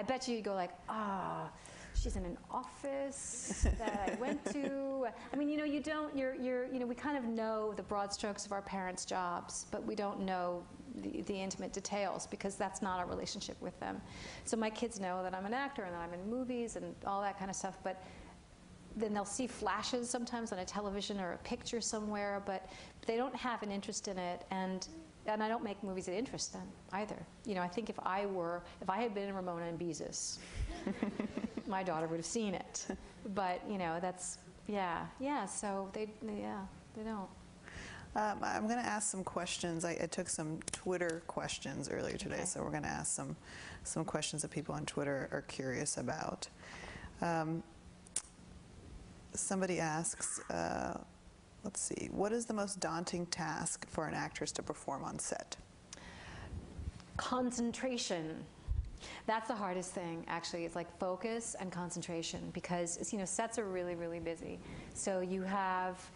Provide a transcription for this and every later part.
I bet you go like, ah, she's in an office that I went to. I mean, you don't, we kind of know the broad strokes of our parents' jobs, but we don't know the intimate details because that's not our relationship with them. So my kids know that I'm an actor and that I'm in movies and all that kind of stuff, but then they'll see flashes sometimes on a television or a picture somewhere, but they don't have an interest in it, and I don't make movies that interest them either. I think if I had been in Ramona and Beezus, my daughter would have seen it. But that's so they don't. I'm going to ask some questions. I took some Twitter questions earlier today, okay. So we're going to ask some questions that people on Twitter are curious about. Somebody asks, let's see, what is the most daunting task for an actress to perform on set? Concentration. That's the hardest thing, actually. It's like focus and concentration, because sets are really, really busy. So you have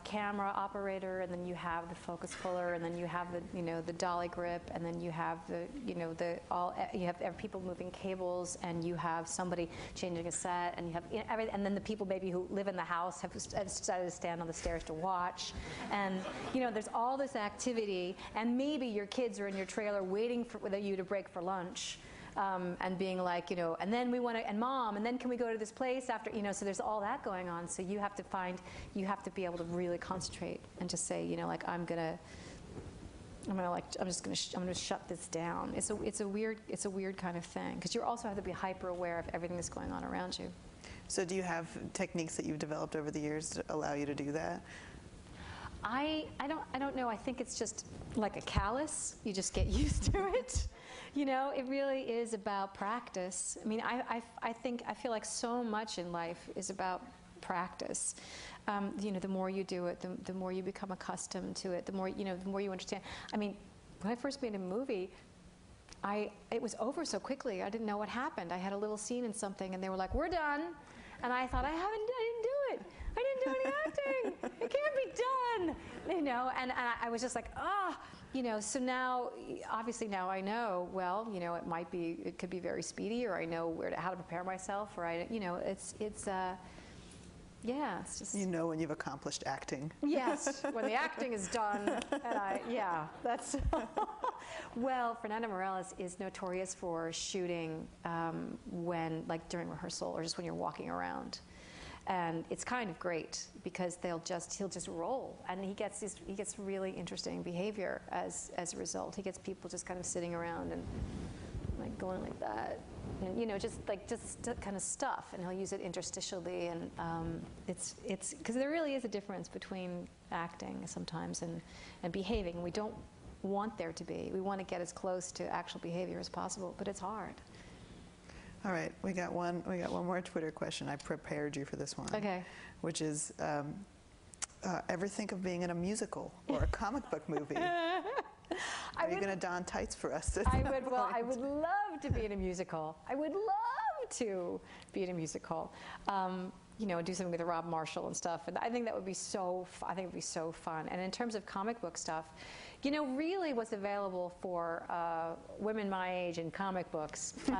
camera operator, and then you have the focus puller, and then you have the dolly grip, and then you have you have people moving cables, and you have somebody changing a set, and you have and then the people maybe who live in the house have decided to stand on the stairs to watch, and there's all this activity, and maybe your kids are in your trailer waiting for you to break for lunch. And being like, and then we want to, and mom, and then can we go to this place after, so there's all that going on. So you have to be able to really concentrate and just say, I'm gonna shut this down. It's a weird kind of thing, because you also have to be hyper aware of everything that's going on around you. So do you have techniques that you've developed over the years to allow you to do that? I don't know. I think it's just like a callus. You just get used to it. It really is about practice. I mean, I feel like so much in life is about practice. The more you do it, the more you become accustomed to it. The more you understand. I mean, when I first made a movie, it was over so quickly. I didn't know what happened. I had a little scene in something, and they were like, "We're done." And I thought, I didn't do it. I didn't do any acting. It can't be done. And I was just like, so now, obviously now I know, well, it could be very speedy, or I know how to prepare myself, or it's just... when you've accomplished acting. Yes, when the acting is done, and that's... Well, Fernanda Morales is notorious for shooting during rehearsal, or just when you're walking around. And it's kind of great, because he'll just roll, and he gets really interesting behavior as a result. He gets people just kind of sitting around and like going like that, and just kind of stuff, and he'll use it interstitially, and it's because there really is a difference between acting sometimes and behaving. We don't want there to be. We want to get as close to actual behavior as possible, but it's hard. All right, we got one more Twitter question. I prepared you for this one. Okay. Which is, ever think of being in a musical or a comic book movie? Are you going to don tights for us? I would love to be in a musical. I would love to be in a musical. Do something with Rob Marshall and stuff. And I think that would be so fun. And in terms of comic book stuff, really what's available for women my age in comic books, there's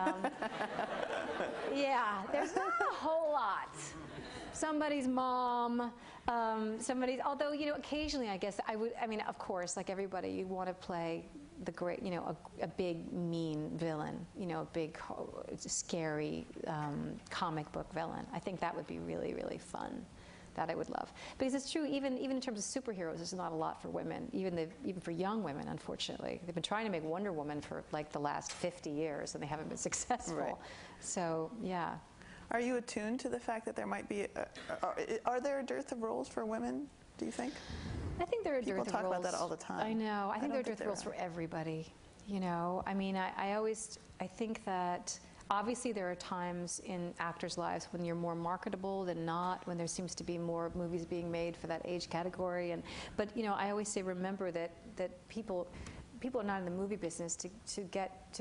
not a whole lot. Somebody's mom, although, occasionally I guess of course, like everybody, you want to play the great, a big mean villain, a big scary comic book villain. I think that would be really, really fun. That I would love, because it's true. Even in terms of superheroes, there's not a lot for women. Even for young women, unfortunately, they've been trying to make Wonder Woman for like the last 50 years, and they haven't been successful. Right. So yeah. Are you attuned to the fact that there might be? Are there a dearth of roles for women? Do you think? I think there are a dearth of roles. People talk about that all the time. I know. I think there are dearth of roles for everybody. I think that obviously there are times in actors' lives when you're more marketable than not, when there seems to be more movies being made for that age category. But I always say, remember that people are not in the movie business to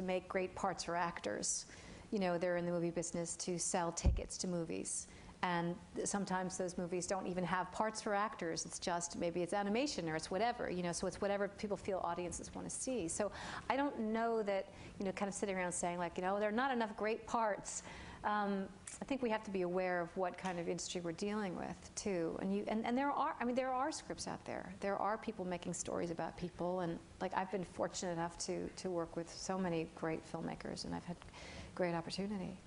make great parts for actors. They're in the movie business to sell tickets to movies. And sometimes those movies don't even have parts for actors. It's just, maybe it's animation or it's whatever, so it's whatever people feel audiences want to see. So I don't know that, kind of sitting around saying like, there are not enough great parts. I think we have to be aware of what kind of industry we're dealing with too. And there are scripts out there. There are people making stories about people, and like I've been fortunate enough to work with so many great filmmakers, and I've had great opportunity.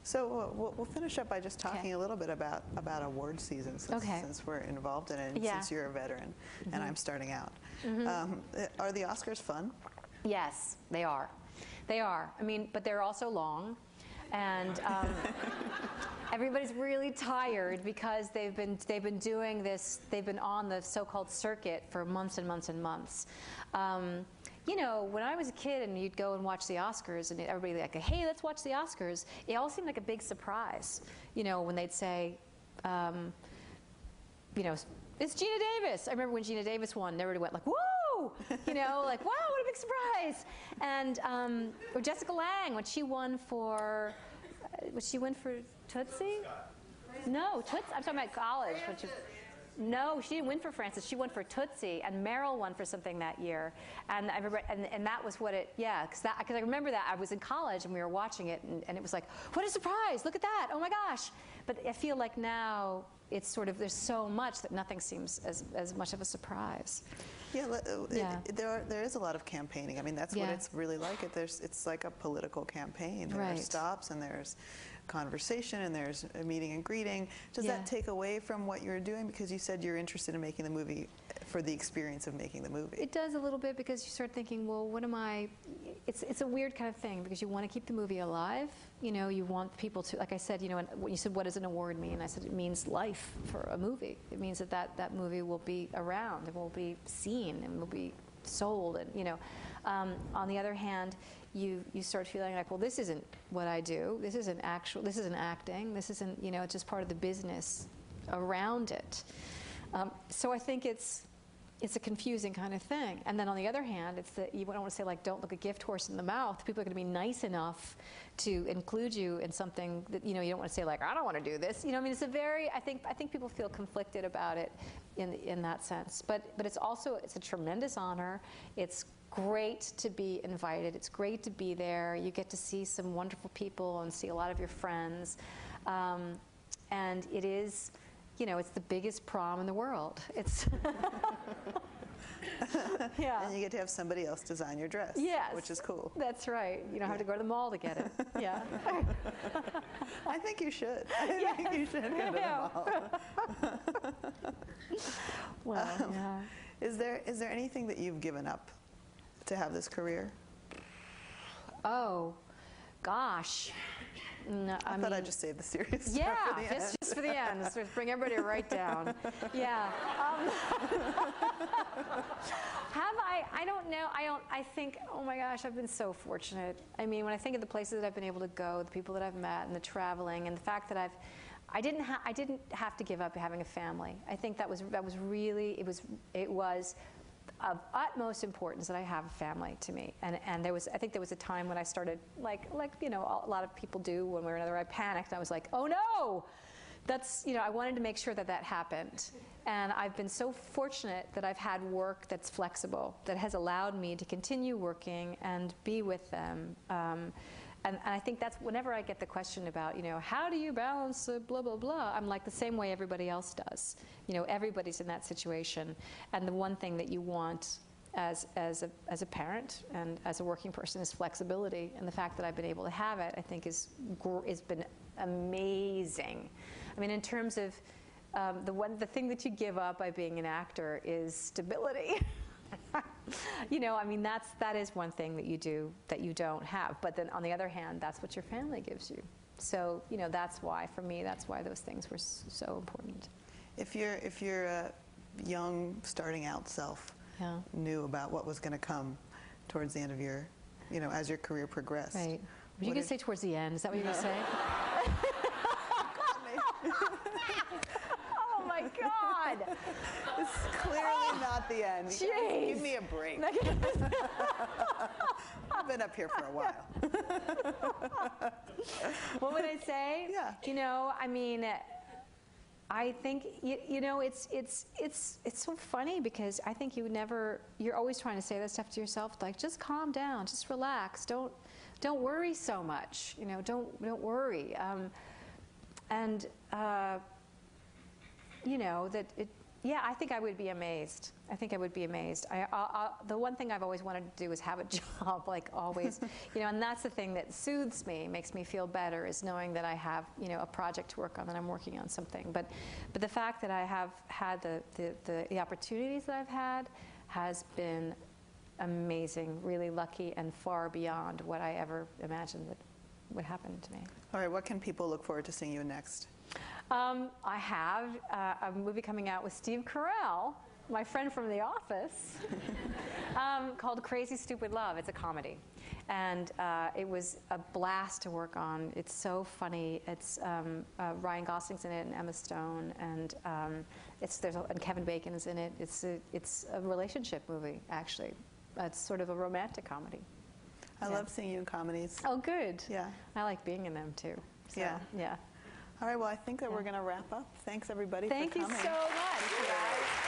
So we'll finish up by just talking a little bit about award season, since we're involved in it, and since you're a veteran and I'm starting out. Are the Oscars fun? Yes, they are. They are. But they're also long. And everybody's really tired because they've been doing this. They've been on the so-called circuit for months and months and months. When I was a kid and you'd go and watch the Oscars, and everybody like, hey, let's watch the Oscars. It all seemed like a big surprise. When they'd say, it's Gina Davis. I remember when Gina Davis won, everybody went like, whoa! Like, wow, what a big surprise! And or Jessica Lange, when she won for, Tootsie? No, Tootsie. I'm talking about college. No, she didn't win for Frances. She won for Tootsie, and Meryl won for something that year. And I remember, and that was what it, because I remember that I was in college and we were watching it, and it was like, what a surprise! Look at that! Oh my gosh! But I feel like now it's sort of, there's so much that nothing seems as much of a surprise. There is a lot of campaigning. That's what it's really like. It's like a political campaign. There are stops, and there's conversation, and there's a meeting and greeting. Does that take away from what you're doing? Because you said you're interested in making the movie for the experience of making the movie. It does a little bit, because you start thinking, well, what am I... It's a weird kind of thing, because you want to keep the movie alive. You want people to, like I said, when you said, what does an award mean? I said, it means life for a movie. It means that movie will be around, it will be seen, and will be sold, and on the other hand, you start feeling like, well, this isn't what I do. This isn't acting. This isn't, it's just part of the business around it. So I think it's a confusing kind of thing. And then on the other hand, it's that you don't want to say, like, don't look a gift horse in the mouth. People are going to be nice enough to include you in something that, you don't want to say, like, I don't want to do this. It's a very, I think people feel conflicted about it in that sense. But it's a tremendous honor. It's great to be invited. It's great to be there. You get to see some wonderful people and see a lot of your friends. And it is, it's the biggest prom in the world. It's And you get to have somebody else design your dress, which is cool. That's right. You don't have to go to the mall to get it. I think you should. I think you should go to the mall. Well, Is there anything that you've given up to have this career? Oh, gosh. No, I thought I'd just save the serious stuff for the end. Just for the end. Sort of bring everybody right down. Have I? I don't know. I think, oh my gosh, I've been so fortunate. When I think of the places that I've been able to go, the people that I've met, and the traveling, and the fact that I didn't have to give up having a family. I think that was really, it was of utmost importance that I have a family to me. And I think there was a time when I started, like a lot of people do one way or another, I panicked. And I was like, oh no! That's, I wanted to make sure that happened. And I've been so fortunate that I've had work that's flexible, that has allowed me to continue working and be with them. And I think that's whenever I get the question about, how do you balance blah, blah, blah, I'm like the same way everybody else does. Everybody's in that situation. And the one thing that you want as a parent and as a working person is flexibility. And the fact that I've been able to have it, I think, has been amazing. In terms of the thing that you give up by being an actor is stability. That is one thing that you do that you don't have. But then on the other hand, that's what your family gives you. So, that's why, for me, that's why those things were so important. If your young, starting out self knew about what was going to come towards the end of your, as your career progressed. Right. Were you going to say towards the end? Is that what you were going to say? Oh my God! It's clearly not the end. Jeez. Give me a break. I've been up here for a while. What would I say? Yeah. I think you know it's so funny because I think you're always trying to say that stuff to yourself, like just calm down, just relax, don't worry so much, you know, don't worry, and you know that it. Yeah, I think I would be amazed. I think I would be amazed. The one thing I've always wanted to do is have a job, like always, you know, and that's the thing that soothes me, makes me feel better, is knowing that I have, you know, a project to work on, that I'm working on something. But the fact that I have had the opportunities that I've had has been amazing, really lucky, and far beyond what I ever imagined that would happen to me. All right, what can people look forward to seeing you next? I have a movie coming out with Steve Carell, my friend from The Office, called Crazy Stupid Love. It's a comedy. And it was a blast to work on. It's so funny. It's Ryan Gosling's in it, and Emma Stone, and and Kevin Bacon is in it. It's a relationship movie, actually. It's sort of a romantic comedy. I love seeing you in comedies. Oh, good. Yeah. I like being in them, too. So, yeah. All right, well, I think that we're going to wrap up. Thanks, everybody, for coming. Thank you so much, guys.